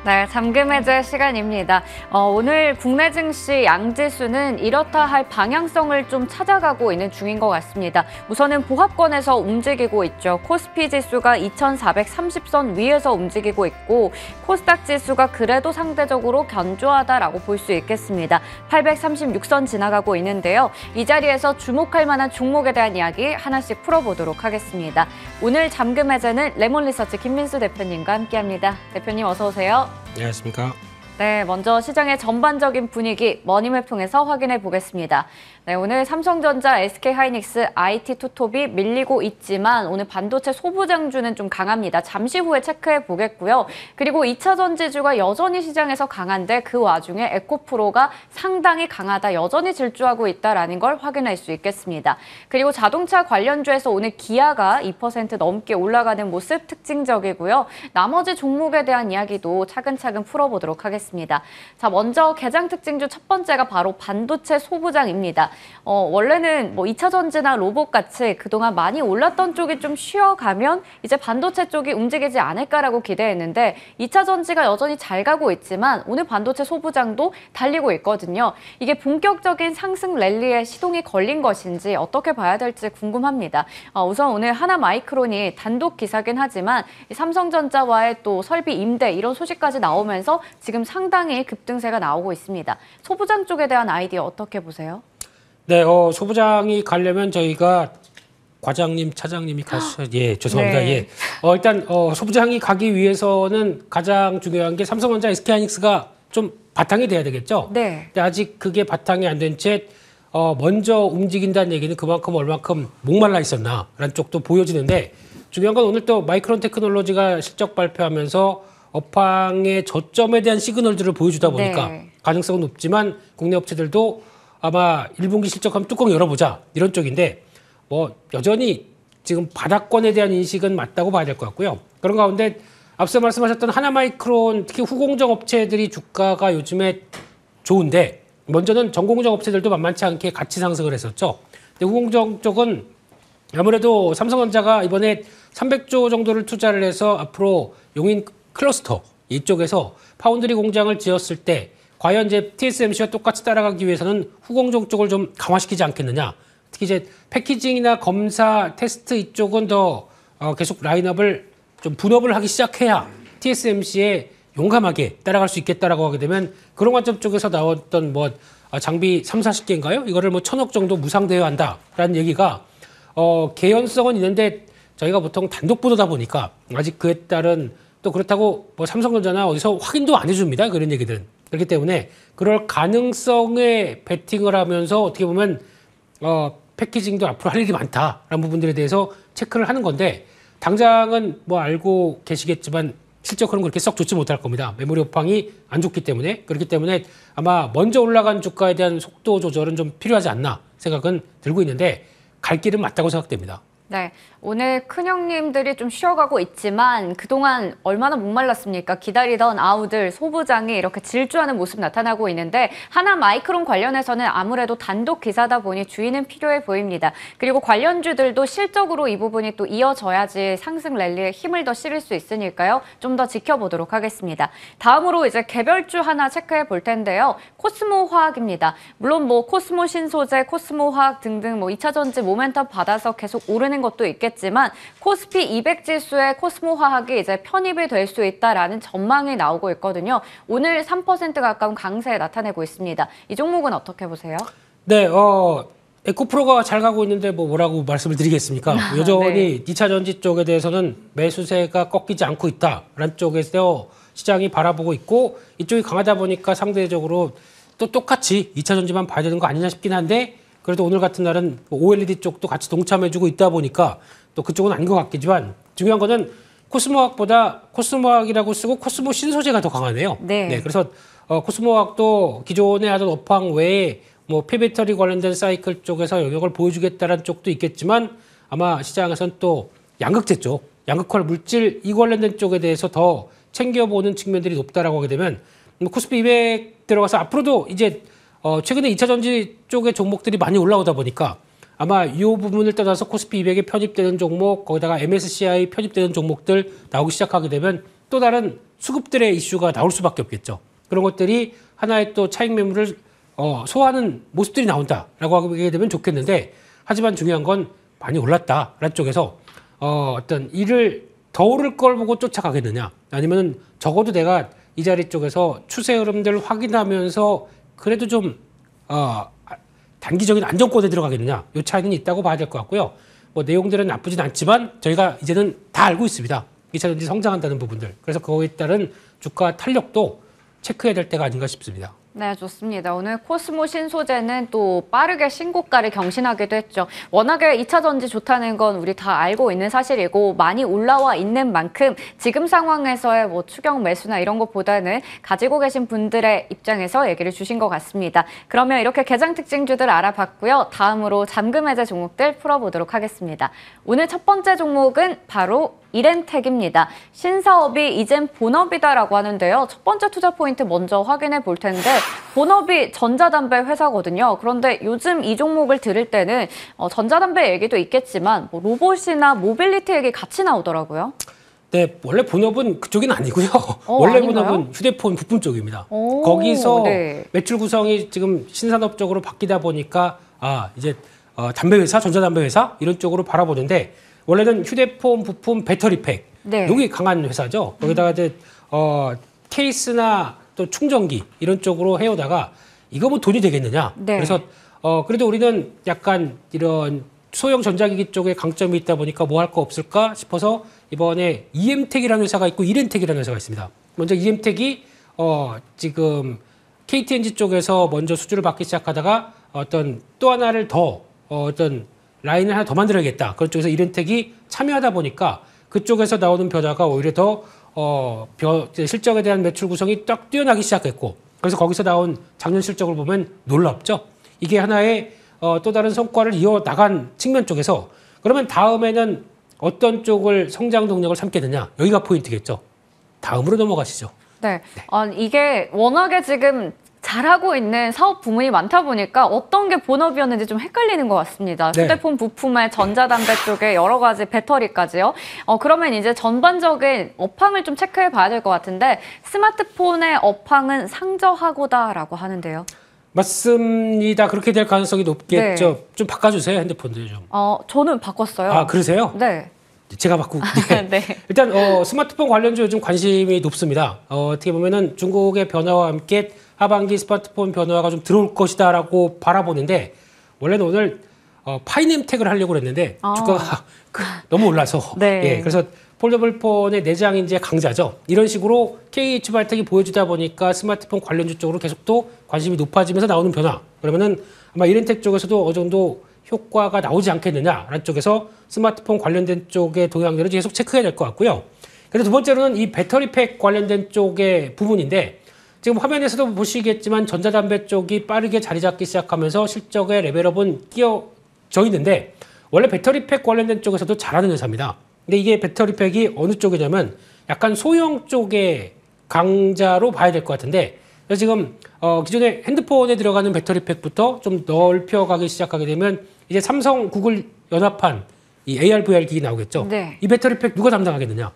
네, 잠금 해제 시간입니다. 오늘 국내 증시 양지수는 이렇다 할 방향성을 좀 찾아가고 있는 중인 것 같습니다. 우선은 보합권에서 움직이고 있죠. 코스피 지수가 2,430선 위에서 움직이고 있고 코스닥 지수가 그래도 상대적으로 견조하다라고 볼 수 있겠습니다. 836선 지나가고 있는데요. 이 자리에서 주목할 만한 종목에 대한 이야기 하나씩 풀어보도록 하겠습니다. 오늘 잠금 해제는 레몬리서치 김민수 대표님과 함께합니다. 대표님 어서 오세요. 안녕하십니까. 네, 먼저 시장의 전반적인 분위기 머니맵 통해서 확인해 보겠습니다. 네, 오늘 삼성전자, SK하이닉스, IT투톱이 밀리고 있지만 오늘 반도체 소부장주는 좀 강합니다. 잠시 후에 체크해 보겠고요. 그리고 2차 전지주가 여전히 시장에서 강한데 그 와중에 에코프로가 상당히 강하다, 여전히 질주하고 있다는 걸 확인할 수 있겠습니다. 그리고 자동차 관련주에서 오늘 기아가 2% 넘게 올라가는 모습 특징적이고요. 나머지 종목에 대한 이야기도 차근차근 풀어보도록 하겠습니다. 자, 먼저 개장 특징주 첫 번째가 바로 반도체 소부장입니다. 원래는 2차 전지나 로봇 같이 그동안 많이 올랐던 쪽이 좀 쉬어가면 이제 반도체 쪽이 움직이지 않을까라고 기대했는데 2차 전지가 여전히 잘 가고 있지만 오늘 반도체 소부장도 달리고 있거든요. 이게 본격적인 상승 랠리에 시동이 걸린 것인지 어떻게 봐야 될지 궁금합니다. 우선 오늘 하나마이크론이 단독 기사긴 하지만 삼성전자와의 또 설비 임대 이런 소식까지 나오면서 지금 상당히 급등세가 나오고 있습니다. 소부장 쪽에 대한 아이디어 어떻게 보세요? 네, 소부장이 가려면 저희가 과장님, 차장님이 가셔야, 예, 죄송합니다. 네. 예. 일단, 소부장이 가기 위해서는 가장 중요한 게 삼성전자, SK하이닉스가 좀 바탕이 돼야 되겠죠? 네. 근데 아직 그게 바탕이 안 된 채, 먼저 움직인다는 얘기는 그만큼 얼만큼 목말라 있었나라는 쪽도 보여지는데 중요한 건 오늘 또 마이크론 테크놀로지가 실적 발표하면서 업황의 저점에 대한 시그널들을 보여주다 보니까 네. 가능성은 높지만 국내 업체들도 아마 1분기 실적 한번 뚜껑 열어보자 이런 쪽인데 여전히 지금 바닥권에 대한 인식은 맞다고 봐야 될 것 같고요. 그런 가운데 앞서 말씀하셨던 하나마이크론 특히 후공정 업체들이 주가가 요즘에 좋은데 먼저는 전공정 업체들도 만만치 않게 같이 상승을 했었죠. 근데 후공정 쪽은 아무래도 삼성전자가 이번에 300조 정도를 투자를 해서 앞으로 용인 클러스터 이쪽에서 파운드리 공장을 지었을 때 과연 이제 TSMC와 똑같이 따라가기 위해서는 후공정 쪽을 좀 강화시키지 않겠느냐. 특히 이제 패키징이나 검사, 테스트 이쪽은 더 계속 라인업을 좀 분업을 하기 시작해야 TSMC에 용감하게 따라갈 수 있겠다라고 하게 되면 그런 관점 쪽에서 나왔던 장비 30-40개인가요? 이거를 1,000억 정도 무상대여야 한다라는 얘기가 개연성은 있는데 저희가 보통 단독 보도다 보니까 아직 그에 따른 또 그렇다고 삼성전자나 어디서 확인도 안 해줍니다. 그런 얘기들은. 그렇기 때문에 그럴 가능성에 베팅을 하면서 어떻게 보면 패키징도 앞으로 할 일이 많다라는 부분들에 대해서 체크를 하는 건데 당장은 알고 계시겠지만 실적으로는 그렇게 썩 좋지 못할 겁니다. 메모리 업황이 안 좋기 때문에. 그렇기 때문에 아마 먼저 올라간 주가에 대한 속도 조절은 좀 필요하지 않나 생각은 들고 있는데 갈 길은 맞다고 생각됩니다. 네, 오늘 큰형님들이 좀 쉬어가고 있지만 그동안 얼마나 목말랐습니까? 기다리던 아우들, 소부장이 이렇게 질주하는 모습 나타나고 있는데 하나마이크론 관련해서는 아무래도 단독 기사다 보니 주의는 필요해 보입니다. 그리고 관련주들도 실적으로 이 부분이 또 이어져야지 상승 랠리에 힘을 더 실을 수 있으니까요. 좀 더 지켜보도록 하겠습니다. 다음으로 이제 개별주 하나 체크해 볼 텐데요. 코스모 화학입니다. 물론 코스모 신소재, 코스모 화학 등등 2차 전지 모멘텀 받아서 계속 오르는 것도 있겠지만 코스피 200 지수에 코스모 화학이 이제 편입이 될 수 있다라는 전망이 나오고 있거든요. 오늘 3% 가까운 강세 나타내고 있습니다. 이 종목은 어떻게 보세요? 네, 에코프로가 잘 가고 있는데 뭐라고 말씀을 드리겠습니까? 여전히 네. 2차 전지 쪽에 대해서는 매수세가 꺾이지 않고 있다라는 쪽에서 시장이 바라보고 있고 이쪽이 강하다 보니까 상대적으로 또 똑같이 2차 전지만 봐야 되는 거 아니냐 싶긴 한데 그래도 오늘 같은 날은 OLED 쪽도 같이 동참해주고 있다 보니까 또 그쪽은 아닌 것 같겠지만 중요한 거는 코스모학보다 코스모학이라고 쓰고 코스모 신소재가 더 강하네요. 네. 그래서 코스모학도 기존에 하던 업황 외에 폐배터리 관련된 사이클 쪽에서 영역을 보여주겠다는 쪽도 있겠지만 아마 시장에서는 또 양극재 쪽, 양극화 물질 이 관련된 쪽에 대해서 더 챙겨보는 측면들이 높다라고 하게 되면 코스피 200 들어가서 앞으로도 이제 최근에 2차 전지 쪽의 종목들이 많이 올라오다 보니까 아마 이 부분을 떠나서 코스피 200에 편입되는 종목, 거기다가 MSCI 편입되는 종목들 나오기 시작하게 되면 또 다른 수급들의 이슈가 나올 수밖에 없겠죠. 그런 것들이 하나의 또 차익 매물을 소화하는 모습들이 나온다라고 하게 되면 좋겠는데, 하지만 중요한 건 많이 올랐다라는 쪽에서 어떤 이를 더 오를 걸 보고 쫓아가겠느냐, 아니면 적어도 내가 이 자리 쪽에서 추세 흐름들을 확인하면서 그래도 좀 단기적인 안정권에 들어가겠느냐, 이 차이는 있다고 봐야 될 것 같고요. 뭐 내용들은 나쁘진 않지만 저희가 이제는 다 알고 있습니다. 2차전지 성장한다는 부분들. 그래서 그거에 따른 주가 탄력도 체크해야 될 때가 아닌가 싶습니다. 네, 좋습니다. 오늘 코스모 신소재는 또 빠르게 신고가를 경신하기도 했죠. 워낙에 2차 전지 좋다는 건 우리 다 알고 있는 사실이고, 많이 올라와 있는 만큼 지금 상황에서의 뭐 추경 매수나 이런 것보다는 가지고 계신 분들의 입장에서 얘기를 주신 것 같습니다. 그러면 이렇게 개장 특징주들 알아봤고요. 다음으로 잠금 해제 종목들 풀어보도록 하겠습니다. 오늘 첫 번째 종목은 바로 이렌텍입니다. 신사업이 이젠 본업이다라고 하는데요. 첫 번째 투자 포인트 먼저 확인해 볼 텐데, 본업이 전자담배 회사거든요. 그런데 요즘 이 종목을 들을 때는 전자담배 얘기도 있겠지만 뭐 로봇이나 모빌리티 얘기 같이 나오더라고요. 네, 원래 본업은 그쪽은 아니고요. 원래 아닌가요? 본업은 휴대폰 부품 쪽입니다. 오, 거기서 네. 매출 구성이 지금 신산업 쪽으로 바뀌다 보니까 이제 담배 회사, 전자담배 회사 이런 쪽으로 바라보는데, 원래는 휴대폰 부품 배터리팩, 네. 여기 강한 회사죠. 여기다가 이제 케이스나 또 충전기 이런 쪽으로 해오다가 이거 뭐 돈이 되겠느냐. 네. 그래서 그래도 우리는 약간 이런 소형 전자기기 쪽에 강점이 있다 보니까 뭐 할 거 없을까 싶어서 이번에 EM텍이라는 회사가 있고 이렌텍이라는 회사가 있습니다. 먼저 EM텍이 지금 KTNG 쪽에서 먼저 수주를 받기 시작하다가 어떤 또 하나를 더 어떤 라인을 하나 더 만들어야겠다. 그런 쪽에서 이렌텍이 참여하다 보니까 그쪽에서 나오는 변화가 오히려 더 실적에 대한 매출 구성이 딱 뛰어나기 시작했고, 그래서 거기서 나온 작년 실적을 보면 놀랍죠. 이게 하나의 또 다른 성과를 이어나간 측면 쪽에서, 그러면 다음에는 어떤 쪽을 성장 동력을 삼겠느냐, 여기가 포인트겠죠. 다음으로 넘어가시죠. 네. 이게 워낙에 지금 잘하고 있는 사업 부문이 많다 보니까 어떤 게 본업이었는지 좀 헷갈리는 것 같습니다. 네. 휴대폰 부품에 전자담배 쪽에 여러 가지 배터리까지요. 그러면 이제 전반적인 업황을 좀 체크해 봐야 될 것 같은데, 스마트폰의 업황은 상저하고다라고 하는데요. 맞습니다. 그렇게 될 가능성이 높겠죠. 네. 좀 바꿔주세요, 핸드폰들 좀. 저는 바꿨어요. 그러세요? 네. 제가 바꾸고. 네. 네. 일단 스마트폰 관련주 요즘 관심이 높습니다. 어떻게 보면은 중국의 변화와 함께 하반기 스마트폰 변화가 좀 들어올 것이다라고 바라보는데, 원래는 오늘 파이넴텍을 하려고 그랬는데 주가가 너무 올라서 네. 예, 그래서 폴더블 폰의 내장 인재 강자죠. 이런 식으로 KH발텍이 보여주다 보니까 스마트폰 관련주 쪽으로 계속 또 관심이 높아지면서 나오는 변화. 그러면은 아마 이렌텍 쪽에서도 어느 정도 효과가 나오지 않겠느냐라는 쪽에서 스마트폰 관련된 쪽의 동향들을 계속 체크해야 될 것 같고요. 그리고 두 번째로는 이 배터리팩 관련된 쪽의 부분인데, 지금 화면에서도 보시겠지만 전자담배 쪽이 빠르게 자리 잡기 시작하면서 실적의 레벨업은 끼어져 있는데, 원래 배터리팩 관련된 쪽에서도 잘하는 회사입니다. 근데 이게 배터리팩이 어느 쪽이냐면 약간 소형 쪽의 강자로 봐야 될 것 같은데, 그래서 지금 기존에 핸드폰에 들어가는 배터리팩부터 좀 넓혀가기 시작하게 되면 이제 삼성, 구글 연합한 이 AR, VR 기기 나오겠죠. 네. 이 배터리팩 누가 담당하겠느냐?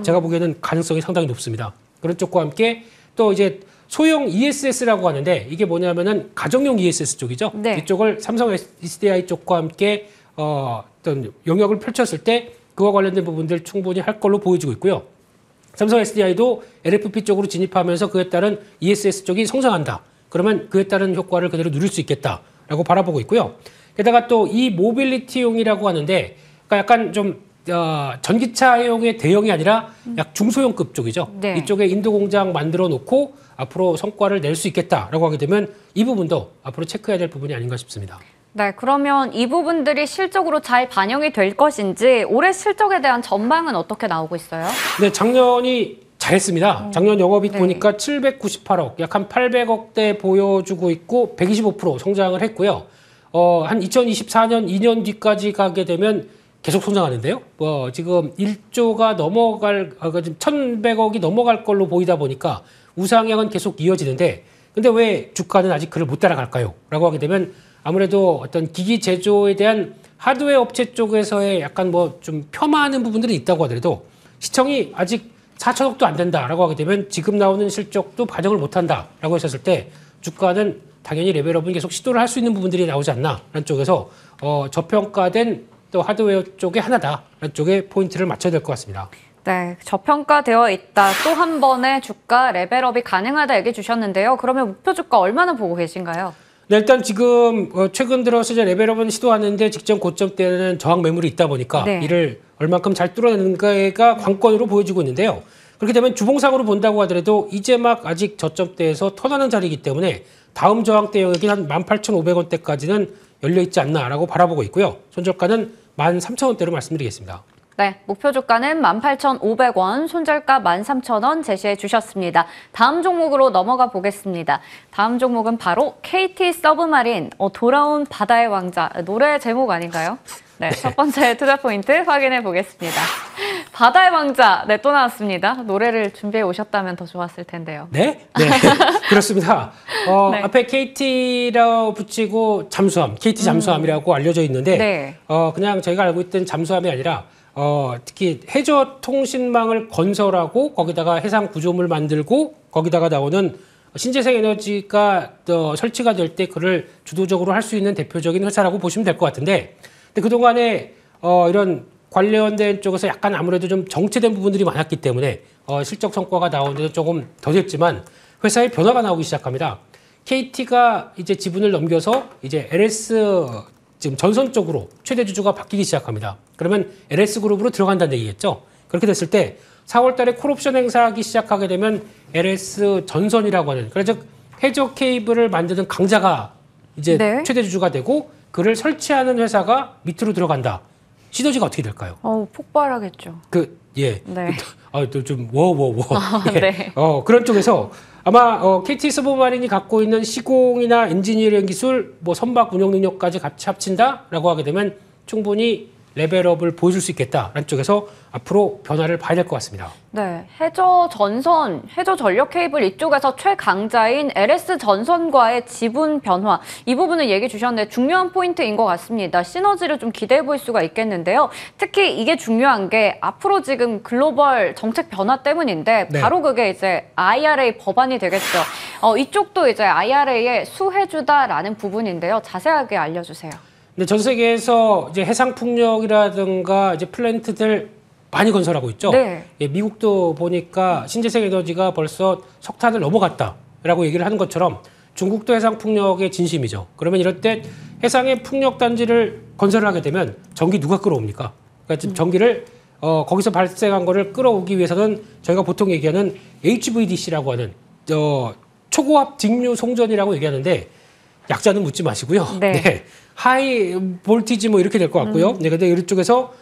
제가 보기에는 가능성이 상당히 높습니다. 그런 쪽과 함께 또 이제 소형 ESS라고 하는데, 이게 뭐냐면은 가정용 ESS 쪽이죠. 네. 이쪽을 삼성 SDI 쪽과 함께 어떤 영역을 펼쳤을 때 그와 관련된 부분들 충분히 할 걸로 보여지고 있고요. 삼성 SDI도 LFP 쪽으로 진입하면서 그에 따른 ESS 쪽이 성장한다. 그러면 그에 따른 효과를 그대로 누릴 수 있겠다라고 바라보고 있고요. 게다가 또 이 모빌리티용이라고 하는데, 그러니까 약간 좀 전기차용의 대형이 아니라 약 중소형급 쪽이죠. 네. 이쪽에 인도 공장 만들어 놓고 앞으로 성과를 낼 수 있겠다라고 하게 되면 이 부분도 앞으로 체크해야 될 부분이 아닌가 싶습니다. 네, 그러면 이 부분들이 실적으로 잘 반영이 될 것인지, 올해 실적에 대한 전망은 어떻게 나오고 있어요? 네, 작년이 잘했습니다. 작년 영업이익 네. 보니까 798억, 약 한 800억대 보여주고 있고 125% 성장을 했고요. 한 2024년 2년 뒤까지 가게 되면 계속 성장하는데요. 지금 1조가 넘어갈, 지금 1,100억이 넘어갈 걸로 보이다 보니까 우상향은 계속 이어지는데, 근데 왜 주가는 아직 그를 못 따라갈까요? 라고 하게 되면 아무래도 어떤 기기 제조에 대한 하드웨어 업체 쪽에서의 약간 좀 폄하하는 부분들이 있다고 하더라도 시청이 아직 4천억도 안 된다라고 하게 되면 지금 나오는 실적도 반영을 못한다라고 했었을 때 주가는 당연히 레벨업은 계속 시도를 할 수 있는 부분들이 나오지 않나라는 쪽에서 저평가된 또 하드웨어 쪽의 하나다라는 쪽에 포인트를 맞춰야 될 것 같습니다. 네, 저평가되어 있다. 또 한 번의 주가 레벨업이 가능하다 얘기해 주셨는데요. 그러면 목표 주가 얼마나 보고 계신가요? 네, 일단 지금 최근 들어서 이제 레벨업은 시도하는데 직전 고점대는 저항 매물이 있다 보니까 네. 이를 얼만큼 잘 뚫어내는가가 관건으로 보여지고 있는데요. 그렇게 되면 주봉상으로 본다고 하더라도 이제 막 아직 저점대에서 턴하는 자리이기 때문에 다음 저항대 영역이 한 18,500원대까지는 열려있지 않나라고 바라보고 있고요. 손절가는 13,000원대로 말씀드리겠습니다. 네, 목표 주가는 18,500원, 손절가 13,000원 제시해 주셨습니다. 다음 종목으로 넘어가 보겠습니다. 다음 종목은 바로 KT 서브마린, 돌아온 바다의 왕자, 노래 제목 아닌가요? 네, 첫 번째 투자 포인트 확인해 보겠습니다. 바다의 왕자, 네, 또 나왔습니다. 노래를 준비해 오셨다면 더 좋았을 텐데요. 네? 네, 그렇습니다. 네. 앞에 KT라고 붙이고 잠수함, KT 잠수함이라고 알려져 있는데 네. 그냥 저희가 알고 있던 잠수함이 아니라 특히 해저 통신망을 건설하고 거기다가 해상 구조물 만들고 거기다가 나오는 신재생 에너지가 설치가 될 때 그를 주도적으로 할 수 있는 대표적인 회사라고 보시면 될 것 같은데 근데 그동안에 이런 관련된 쪽에서 약간 아무래도 좀 정체된 부분들이 많았기 때문에 실적 성과가 나오는데 조금 더뎠지만 회사의 변화가 나오기 시작합니다. KT가 이제 지분을 넘겨서 이제 LS 지금 전선 쪽으로 최대 주주가 바뀌기 시작합니다. 그러면 LS그룹으로 들어간다는 얘기겠죠. 그렇게 됐을 때 4월 달에 콜옵션 행사하기 시작하게 되면 LS 전선이라고 하는 그래서 해저 케이블을 만드는 강자가 이제 네. 최대 주주가 되고 그를 설치하는 회사가 밑으로 들어간다. 시너지가 어떻게 될까요? 폭발하겠죠. 예. 네. 좀 워워워. 예. 네. 그런 쪽에서 아마 KT 서브마린이 갖고 있는 시공이나 엔지니어링 기술, 선박 운영 능력까지 같이 합친다라고 하게 되면 충분히 레벨업을 보여줄 수 있겠다라는 쪽에서 앞으로 변화를 봐야 될 것 같습니다. 네, 해저 전선, 해저 전력 케이블 이쪽에서 최강자인 LS 전선과의 지분 변화 이 부분을 얘기해 주셨는데 중요한 포인트인 것 같습니다. 시너지를 좀 기대해 볼 수가 있겠는데요. 특히 이게 중요한 게 앞으로 지금 글로벌 정책 변화 때문인데 네. 바로 그게 이제 IRA 법안이 되겠죠. 이쪽도 이제 IRA에 수혜주다라는 부분인데요. 자세하게 알려주세요. 근데 전 세계에서 이제 해상 풍력이라든가 이제 플랜트들 많이 건설하고 있죠. 네. 예, 미국도 보니까 신재생 에너지가 벌써 석탄을 넘어갔다라고 얘기를 하는 것처럼 중국도 해상 풍력의 진심이죠. 그러면 이럴 때 해상의 풍력 단지를 건설을 하게 되면 전기 누가 끌어옵니까? 그러니까 전기를 거기서 발생한 거를 끌어오기 위해서는 저희가 보통 얘기하는 HVDC라고 하는 초고압 직류 송전이라고 얘기하는데 약자는 묻지 마시고요. 네. 하이 볼티지 이렇게 될 것 같고요. 네, 근데 이쪽에서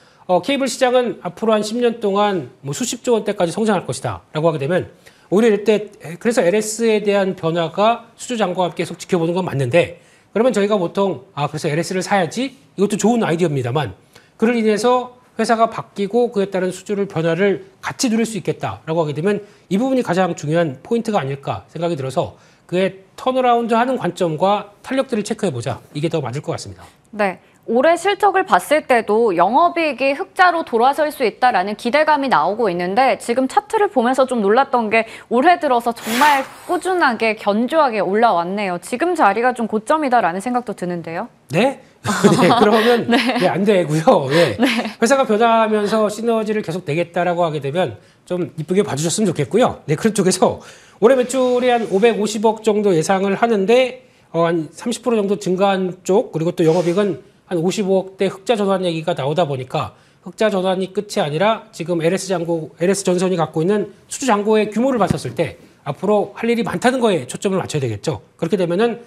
케이블 시장은 앞으로 한 10년 동안 수십조 원대까지 성장할 것이다라고 하게 되면 오히려 이럴 때 그래서 LS에 대한 변화가 수주 장고와 함께 계속 지켜보는 건 맞는데 그러면 저희가 보통 그래서 LS를 사야지 이것도 좋은 아이디어입니다만 그를 인해서 회사가 바뀌고 그에 따른 수주를 변화를 같이 누릴 수 있겠다라고 하게 되면 이 부분이 가장 중요한 포인트가 아닐까 생각이 들어서 그의 턴어라운드 하는 관점과 탄력들을 체크해보자. 이게 더 맞을 것 같습니다. 네. 올해 실적을 봤을 때도 영업이익이 흑자로 돌아설 수 있다라는 기대감이 나오고 있는데 지금 차트를 보면서 좀 놀랐던 게 올해 들어서 정말 꾸준하게 견조하게 올라왔네요. 지금 자리가 좀 고점이다라는 생각도 드는데요. 네? 네, 그러면 네, 안 되고요. 예. 네. 회사가 변화하면서 시너지를 계속 내겠다라고 하게 되면 좀 이쁘게 봐주셨으면 좋겠고요. 네, 그런 쪽에서 올해 매출이 한 550억 정도 예상을 하는데 한 30% 정도 증가한 쪽 그리고 또 영업이익은 한 55억대 흑자 전환 얘기가 나오다 보니까 흑자 전환이 끝이 아니라 지금 LS 전선이 갖고 있는 수주 잔고의 규모를 봤었을 때 앞으로 할 일이 많다는 거에 초점을 맞춰야 되겠죠. 그렇게 되면은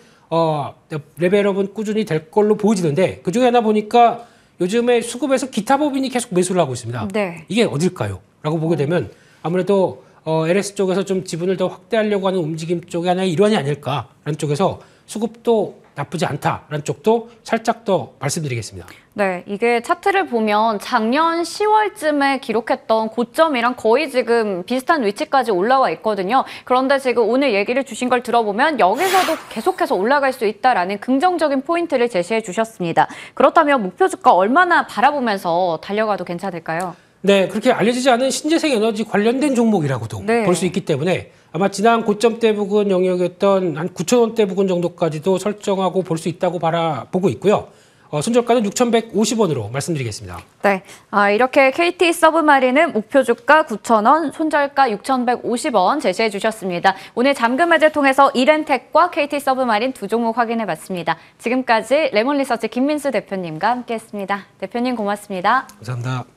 레벨업은 꾸준히 될 걸로 보여지는데 그중에 하나 보니까 요즘에 수급에서 기타 법인이 계속 매수를 하고 있습니다. 네. 이게 어딜까요? 라고 보게 되면 아무래도 LS 쪽에서 좀 지분을 더 확대하려고 하는 움직임 쪽이 하나의 일환이 아닐까라는 쪽에서 수급도 나쁘지 않다라는 쪽도 살짝 더 말씀드리겠습니다. 네, 이게 차트를 보면 작년 10월쯤에 기록했던 고점이랑 거의 지금 비슷한 위치까지 올라와 있거든요. 그런데 지금 오늘 얘기를 주신 걸 들어보면 여기서도 계속해서 올라갈 수 있다라는 긍정적인 포인트를 제시해 주셨습니다. 그렇다면 목표 주가 얼마나 바라보면서 달려가도 괜찮을까요? 네, 그렇게 알려지지 않은 신재생 에너지 관련된 종목이라고도 네. 볼 수 있기 때문에 아마 지난 고점대 부근 영역이었던 한 9,000원대 부근 정도까지도 설정하고 볼 수 있다고 바라보고 있고요. 손절가는 6,150원으로 말씀드리겠습니다. 네, 이렇게 KT 서브마린은 목표 주가 9,000원, 손절가 6,150원 제시해 주셨습니다. 오늘 잠금 해제 통해서 이렌텍과 KT 서브마린 두 종목 확인해 봤습니다. 지금까지 레몬리서치 김민수 대표님과 함께했습니다. 대표님 고맙습니다. 감사합니다.